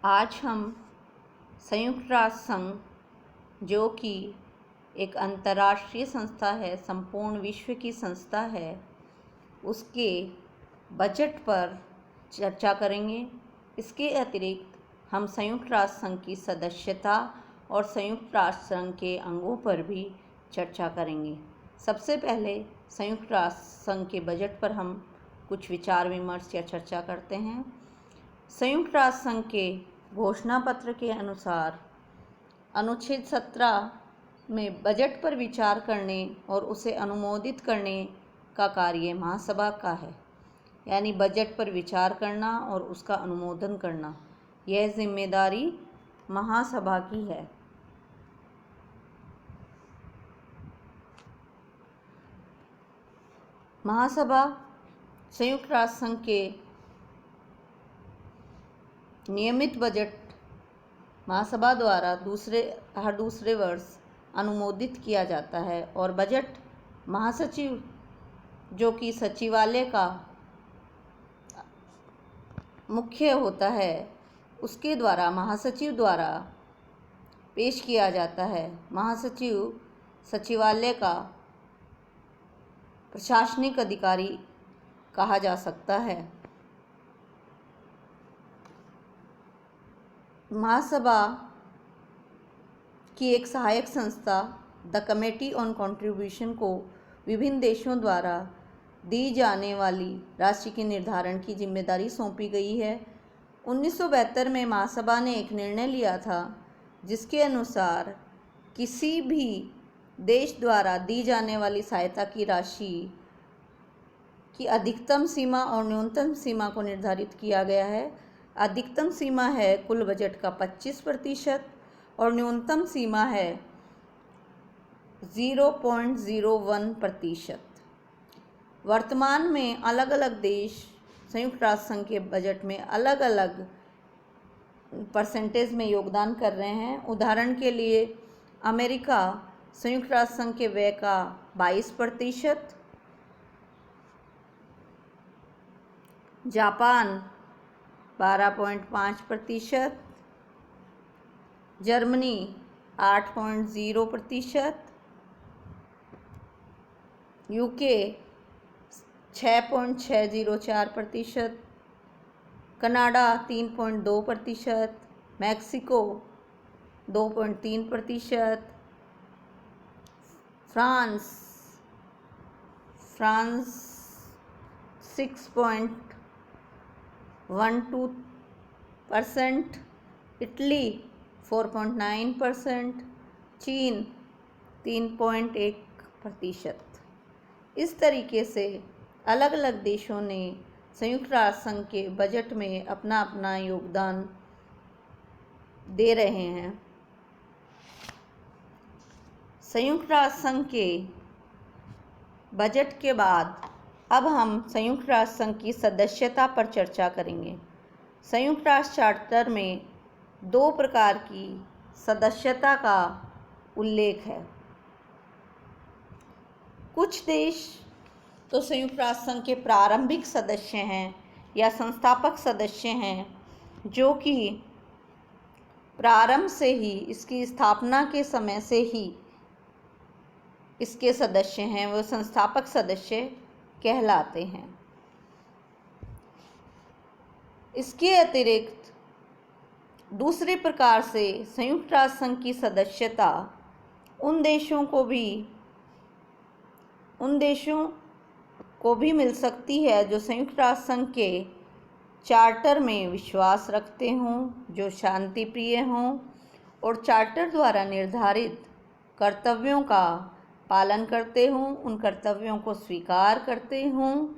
आज हम संयुक्त राष्ट्र संघ, जो कि एक अंतर्राष्ट्रीय संस्था है, संपूर्ण विश्व की संस्था है, उसके बजट पर चर्चा करेंगे। इसके अतिरिक्त हम संयुक्त राष्ट्र संघ की सदस्यता और संयुक्त राष्ट्र संघ के अंगों पर भी चर्चा करेंगे। सबसे पहले संयुक्त राष्ट्र संघ के बजट पर हम कुछ विचार विमर्श या चर्चा करते हैं। संयुक्त राष्ट्र संघ के घोषणा पत्र के अनुसार अनुच्छेद 17 में बजट पर विचार करने और उसे अनुमोदित करने का कार्य महासभा का है, यानी बजट पर विचार करना और उसका अनुमोदन करना, यह जिम्मेदारी महासभा की है। महासभा संयुक्त राष्ट्र संघ के नियमित बजट महासभा द्वारा हर दूसरे वर्ष अनुमोदित किया जाता है और बजट महासचिव, जो कि सचिवालय का मुख्य होता है, उसके द्वारा महासचिव द्वारा पेश किया जाता है। महासचिव सचिवालय का प्रशासनिक अधिकारी कहा जा सकता है। महासभा की एक सहायक संस्था द कमेटी ऑन कंट्रीब्यूशन को विभिन्न देशों द्वारा दी जाने वाली राशि के निर्धारण की जिम्मेदारी सौंपी गई है। 1972 में महासभा ने एक निर्णय लिया था जिसके अनुसार किसी भी देश द्वारा दी जाने वाली सहायता की राशि की अधिकतम सीमा और न्यूनतम सीमा को निर्धारित किया गया है। अधिकतम सीमा है कुल बजट का 25% और न्यूनतम सीमा है 0.01%। वर्तमान में अलग अलग देश संयुक्त राष्ट्र संघ के बजट में अलग अलग परसेंटेज में योगदान कर रहे हैं। उदाहरण के लिए अमेरिका संयुक्त राष्ट्र संघ के व्यय का 22%, Japan 12.5%, Germany 8.0%, UK 6.604%, Canada 3.2%, Mexico 2.3%, France 6.12%, Italy 4.9%, चीन 3.1%। इस तरीके से अलग अलग देशों ने संयुक्त राष्ट्र संघ के बजट में अपना अपना योगदान दे रहे हैं। संयुक्त राष्ट्र संघ के बजट के बाद अब हम संयुक्त राष्ट्र संघ की सदस्यता पर चर्चा करेंगे। संयुक्त राष्ट्र चार्टर में 2 प्रकार की सदस्यता का उल्लेख है। कुछ देश तो संयुक्त राष्ट्र संघ के प्रारंभिक सदस्य हैं या संस्थापक सदस्य हैं, जो कि प्रारंभ से ही, इसकी स्थापना के समय से ही इसके सदस्य हैं, वो संस्थापक सदस्य कहलाते हैं। इसके अतिरिक्त दूसरे प्रकार से संयुक्त राष्ट्र संघ की सदस्यता उन देशों को भी मिल सकती है जो संयुक्त राष्ट्र संघ के चार्टर में विश्वास रखते हों, जो शांति प्रिय हों और चार्टर द्वारा निर्धारित कर्तव्यों का पालन करते हों, उन कर्तव्यों को स्वीकार करते हों।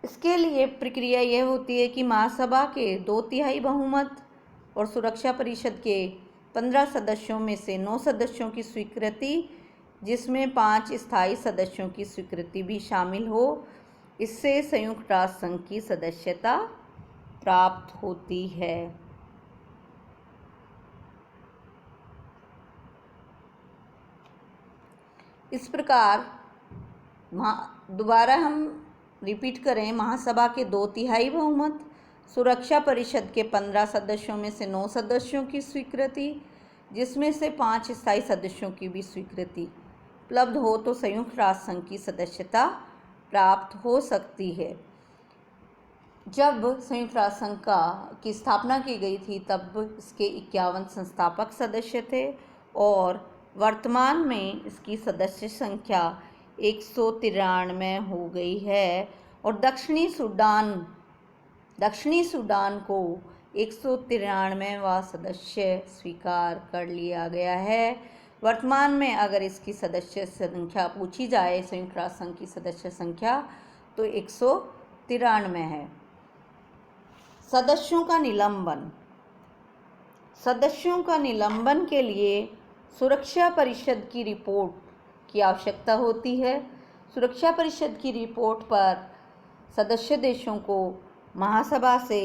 इसके लिए प्रक्रिया यह होती है कि महासभा के 2/3 बहुमत और सुरक्षा परिषद के 15 सदस्यों में से 9 सदस्यों की स्वीकृति, जिसमें 5 स्थायी सदस्यों की स्वीकृति भी शामिल हो, इससे संयुक्त राष्ट्र संघ की सदस्यता प्राप्त होती है। इस प्रकार दोबारा हम रिपीट करें, महासभा के 2/3 बहुमत, सुरक्षा परिषद के 15 सदस्यों में से 9 सदस्यों की स्वीकृति, जिसमें से 5 स्थायी सदस्यों की भी स्वीकृति उपलब्ध हो तो संयुक्त राष्ट्र संघ की सदस्यता प्राप्त हो सकती है। जब संयुक्त राष्ट्र संघ की स्थापना की गई थी तब इसके 51 संस्थापक सदस्य थे और वर्तमान में इसकी सदस्य संख्या 193 हो गई है और दक्षिणी सूडान को 193वां सदस्य स्वीकार कर लिया गया है। वर्तमान में अगर इसकी सदस्य संख्या पूछी जाए, संयुक्त राष्ट्र संघ की सदस्य संख्या, तो 193 है। सदस्यों का निलंबन के लिए सुरक्षा परिषद की रिपोर्ट की आवश्यकता होती है। सुरक्षा परिषद की रिपोर्ट पर सदस्य देशों को महासभा से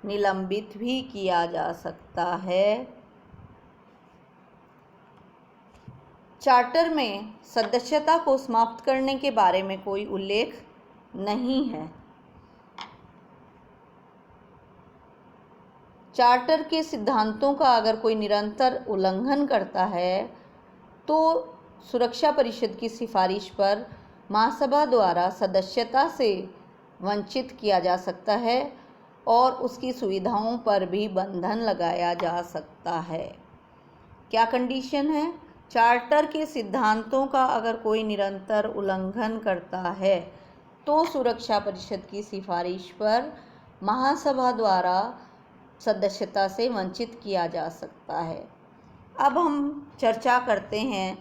निलंबित भी किया जा सकता है। चार्टर में सदस्यता को समाप्त करने के बारे में कोई उल्लेख नहीं है। चार्टर के सिद्धांतों का अगर कोई निरंतर उल्लंघन करता है तो सुरक्षा परिषद की सिफारिश पर महासभा द्वारा सदस्यता से वंचित किया जा सकता है और उसकी सुविधाओं पर भी बंधन लगाया जा सकता है। क्या कंडीशन है? चार्टर के सिद्धांतों का अगर कोई निरंतर उल्लंघन करता है तो सुरक्षा परिषद की सिफारिश पर महासभा द्वारा सदस्यता से वंचित किया जा सकता है। अब हम चर्चा करते हैं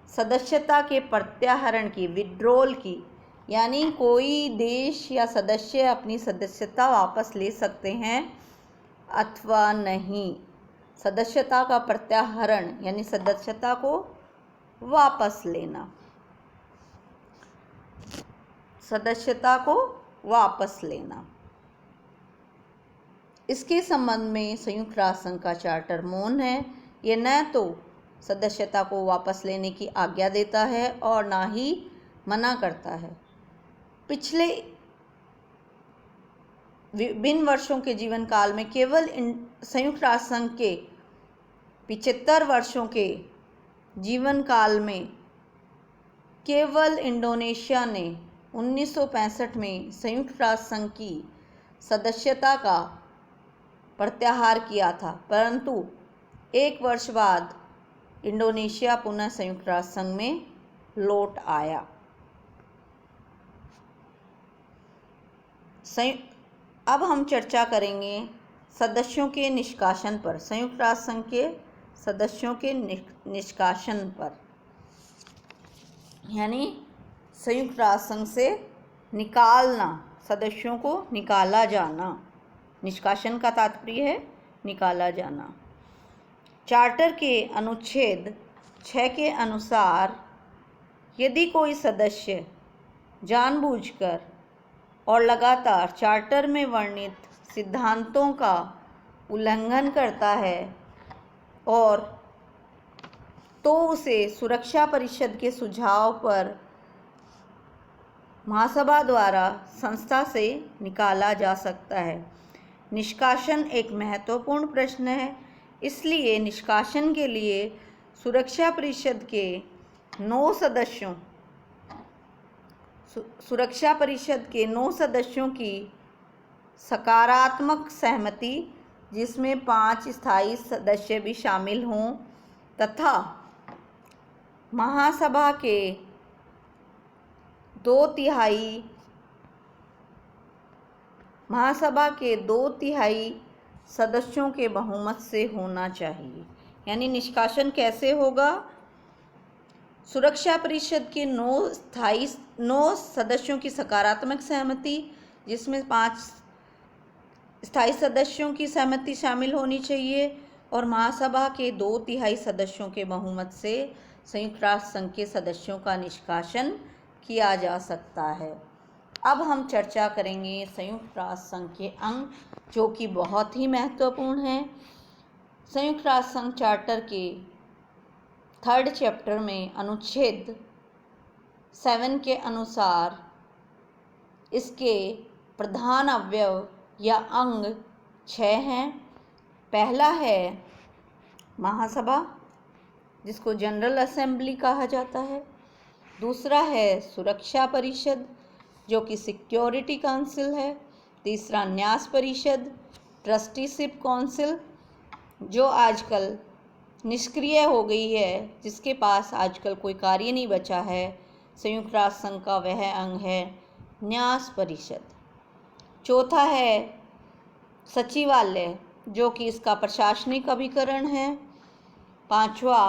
सदस्यता के प्रत्याहरण की, विड्रॉल की, यानी कोई देश या सदस्य अपनी सदस्यता वापस ले सकते हैं अथवा नहीं। सदस्यता का प्रत्याहरण यानी सदस्यता को वापस लेना, सदस्यता को वापस लेना। इसके संबंध में संयुक्त राष्ट्र संघ का चार्टर मौन है। ये न तो सदस्यता को वापस लेने की आज्ञा देता है और ना ही मना करता है। पिछले विभिन्न वर्षों के जीवन काल में केवल संयुक्त राष्ट्र संघ के 75 वर्षों के जीवन काल में केवल इंडोनेशिया ने 1965 में संयुक्त राष्ट्र संघ की सदस्यता का प्रत्याहार किया था, परंतु एक वर्ष बाद इंडोनेशिया पुनः संयुक्त राष्ट्र संघ में लौट आया। अब हम चर्चा करेंगे सदस्यों के निष्कासन पर, संयुक्त राष्ट्र संघ के सदस्यों के निष्कासन पर, यानी संयुक्त राष्ट्र संघ से निकालना, सदस्यों को निकाला जाना। निष्कासन का तात्पर्य है निकाला जाना। चार्टर के अनुच्छेद 6 के अनुसार यदि कोई सदस्य जानबूझकर और लगातार चार्टर में वर्णित सिद्धांतों का उल्लंघन करता है और तो उसे सुरक्षा परिषद के सुझाव पर महासभा द्वारा संस्था से निकाला जा सकता है। निष्कासन एक महत्वपूर्ण प्रश्न है, इसलिए निष्कासन के लिए सुरक्षा परिषद के 9 सदस्यों की सकारात्मक सहमति, जिसमें 5 स्थायी सदस्य भी शामिल हों, तथा महासभा के 2/3 सदस्यों के बहुमत से होना चाहिए। यानी निष्कासन कैसे होगा? सुरक्षा परिषद के 9 सदस्यों की सकारात्मक सहमति, जिसमें 5 स्थायी सदस्यों की सहमति शामिल होनी चाहिए, और महासभा के 2/3 सदस्यों के बहुमत से संयुक्त राष्ट्र संघ के सदस्यों का निष्कासन किया जा सकता है। अब हम चर्चा करेंगे संयुक्त राष्ट्र संघ के अंग, जो कि बहुत ही महत्वपूर्ण हैं। संयुक्त राष्ट्र संघ चार्टर के 3rd चैप्टर में अनुच्छेद 7 के अनुसार इसके प्रधान अवयव या अंग 6 हैं। पहला है महासभा, जिसको जनरल असेंबली कहा जाता है। दूसरा है सुरक्षा परिषद, जो कि सिक्योरिटी काउंसिल है। तीसरा न्यास परिषद, ट्रस्टीशिप काउंसिल, जो आजकल निष्क्रिय हो गई है, जिसके पास आजकल कोई कार्य नहीं बचा है संयुक्त राष्ट्र संघ का, वह अंग है न्यास परिषद। चौथा है सचिवालय, जो कि इसका प्रशासनिक अभिकरण है। पांचवा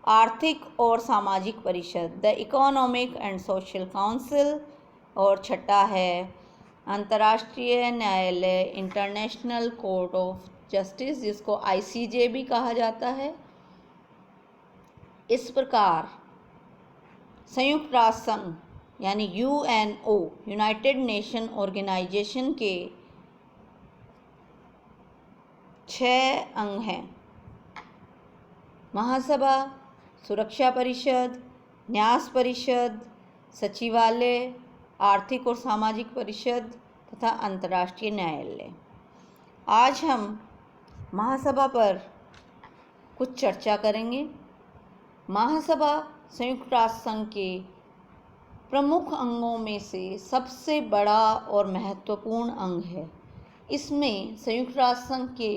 आर्थिक और सामाजिक परिषद, the economic and social council. और छठा है अंतर्राष्ट्रीय न्यायालय, इंटरनेशनल कोर्ट ऑफ जस्टिस, जिसको ICJ भी कहा जाता है। इस प्रकार संयुक्त राष्ट्र संघ यानी UNO, यूनाइटेड नेशन ऑर्गेनाइजेशन के 6 अंग हैं: महासभा, सुरक्षा परिषद, न्यास परिषद, सचिवालय, आर्थिक और सामाजिक परिषद तथा अंतर्राष्ट्रीय न्यायालय। आज हम महासभा पर कुछ चर्चा करेंगे। महासभा संयुक्त राष्ट्र संघ के प्रमुख अंगों में से सबसे बड़ा और महत्वपूर्ण अंग है। इसमें संयुक्त राष्ट्र संघ के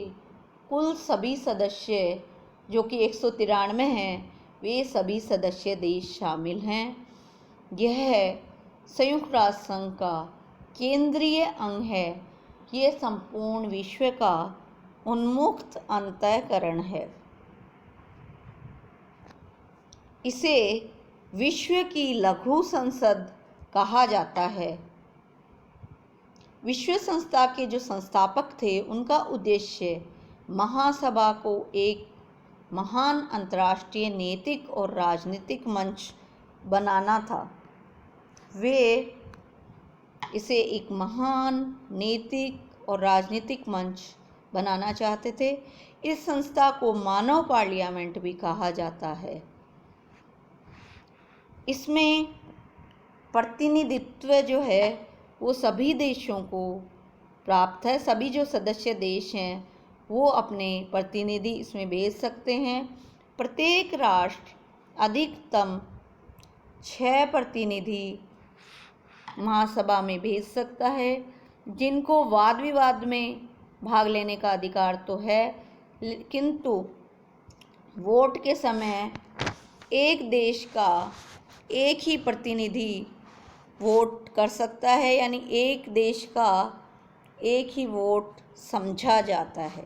कुल सभी सदस्य, जो कि 193 हैं, वे सभी सदस्य देश शामिल हैं। यह संयुक्त राष्ट्र संघ का केंद्रीय अंग है। ये संपूर्ण विश्व का उन्मुक्त अंतःकरण है। इसे विश्व की लघु संसद कहा जाता है। विश्व संस्था के जो संस्थापक थे, उनका उद्देश्य महासभा को एक महान अंतर्राष्ट्रीय नैतिक और राजनीतिक मंच बनाना था। वे इसे एक महान नैतिक और राजनीतिक मंच बनाना चाहते थे। इस संस्था को मानव पार्लियामेंट भी कहा जाता है। इसमें प्रतिनिधित्व जो है वो सभी देशों को प्राप्त है। सभी जो सदस्य देश हैं वो अपने प्रतिनिधि इसमें भेज सकते हैं। प्रत्येक राष्ट्र अधिकतम 6 प्रतिनिधि महासभा में भेज सकता है, जिनको वाद विवाद में भाग लेने का अधिकार तो है, किंतु वोट के समय एक देश का एक ही प्रतिनिधि वोट कर सकता है, यानी एक देश का एक ही वोट समझा जाता है।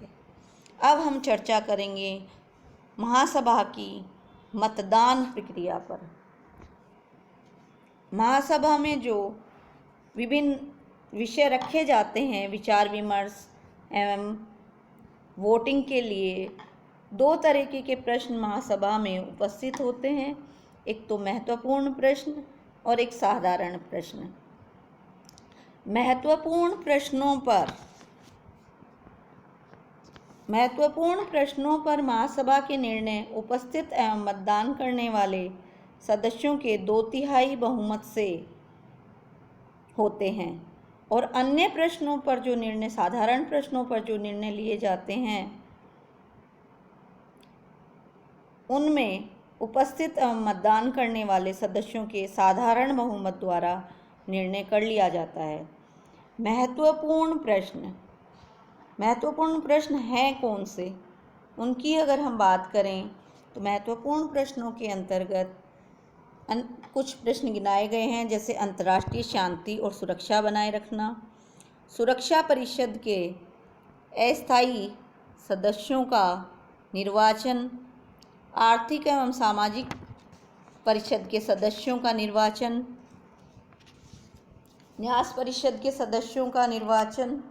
अब हम चर्चा करेंगे महासभा की मतदान प्रक्रिया पर। महासभा में जो विभिन्न विषय रखे जाते हैं विचार विमर्श एवं वोटिंग के लिए, 2 तरीके के प्रश्न महासभा में उपस्थित होते हैं। एक तो महत्वपूर्ण प्रश्न और एक साधारण प्रश्न। महत्वपूर्ण प्रश्नों पर महासभा के निर्णय उपस्थित एवं मतदान करने वाले सदस्यों के 2/3 बहुमत से होते हैं, और अन्य प्रश्नों पर जो निर्णय, साधारण प्रश्नों पर जो निर्णय लिए जाते हैं, उनमें उपस्थित एवं मतदान करने वाले सदस्यों के साधारण बहुमत द्वारा निर्णय कर लिया जाता है। महत्वपूर्ण प्रश्न हैं कौन से, उनकी अगर हम बात करें तो महत्वपूर्ण प्रश्नों के अंतर्गत कुछ प्रश्न गिनाए गए हैं, जैसे अंतर्राष्ट्रीय शांति और सुरक्षा बनाए रखना, सुरक्षा परिषद के अस्थायी सदस्यों का निर्वाचन, आर्थिक एवं सामाजिक परिषद के सदस्यों का निर्वाचन, न्यास परिषद के सदस्यों का निर्वाचन,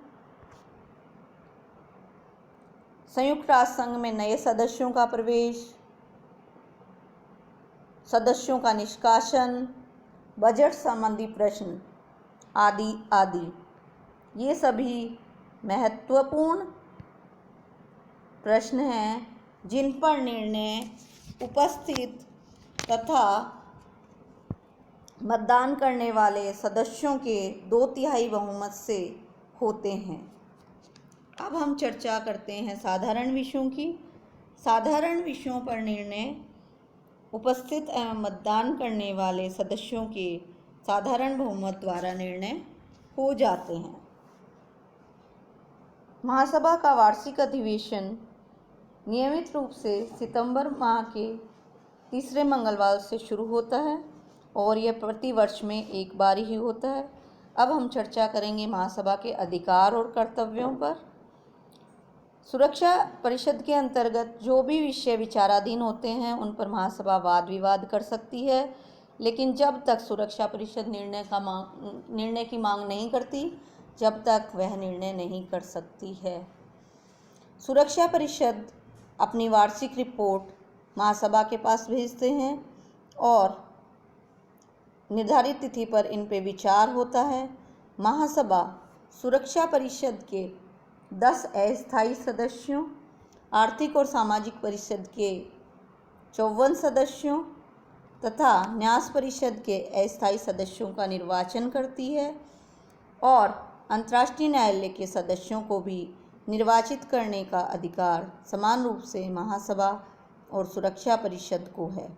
संयुक्त राष्ट्र संघ में नए सदस्यों का प्रवेश, सदस्यों का निष्कासन, बजट संबंधी प्रश्न आदि आदि। ये सभी महत्वपूर्ण प्रश्न हैं जिन पर निर्णय उपस्थित तथा मतदान करने वाले सदस्यों के 2/3 बहुमत से होते हैं। अब हम चर्चा करते हैं साधारण विषयों की। साधारण विषयों पर निर्णय उपस्थित एवं मतदान करने वाले सदस्यों के साधारण बहुमत द्वारा निर्णय हो जाते हैं। महासभा का वार्षिक अधिवेशन नियमित रूप से सितंबर माह के तीसरे मंगलवार से शुरू होता है और यह प्रति वर्ष में एक बार ही होता है। अब हम चर्चा करेंगे महासभा के अधिकार और कर्तव्यों पर। सुरक्षा परिषद के अंतर्गत जो भी विषय विचाराधीन होते हैं उन पर महासभा वाद विवाद कर सकती है, लेकिन जब तक सुरक्षा परिषद निर्णय की मांग नहीं करती, जब तक वह निर्णय नहीं कर सकती है। सुरक्षा परिषद अपनी वार्षिक रिपोर्ट महासभा के पास भेजते हैं और निर्धारित तिथि पर इन पे विचार होता है। महासभा सुरक्षा परिषद के 10 अस्थायी सदस्यों, आर्थिक और सामाजिक परिषद के 54 सदस्यों तथा न्यास परिषद के अस्थायी सदस्यों का निर्वाचन करती है और अंतर्राष्ट्रीय न्यायालय के सदस्यों को भी निर्वाचित करने का अधिकार समान रूप से महासभा और सुरक्षा परिषद को है।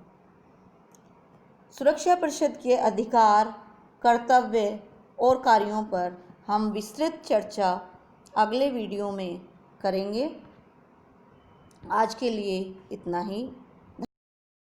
सुरक्षा परिषद के अधिकार, कर्तव्य और कार्यों पर हम विस्तृत चर्चा अगले वीडियो में करेंगे। आज के लिए इतना ही।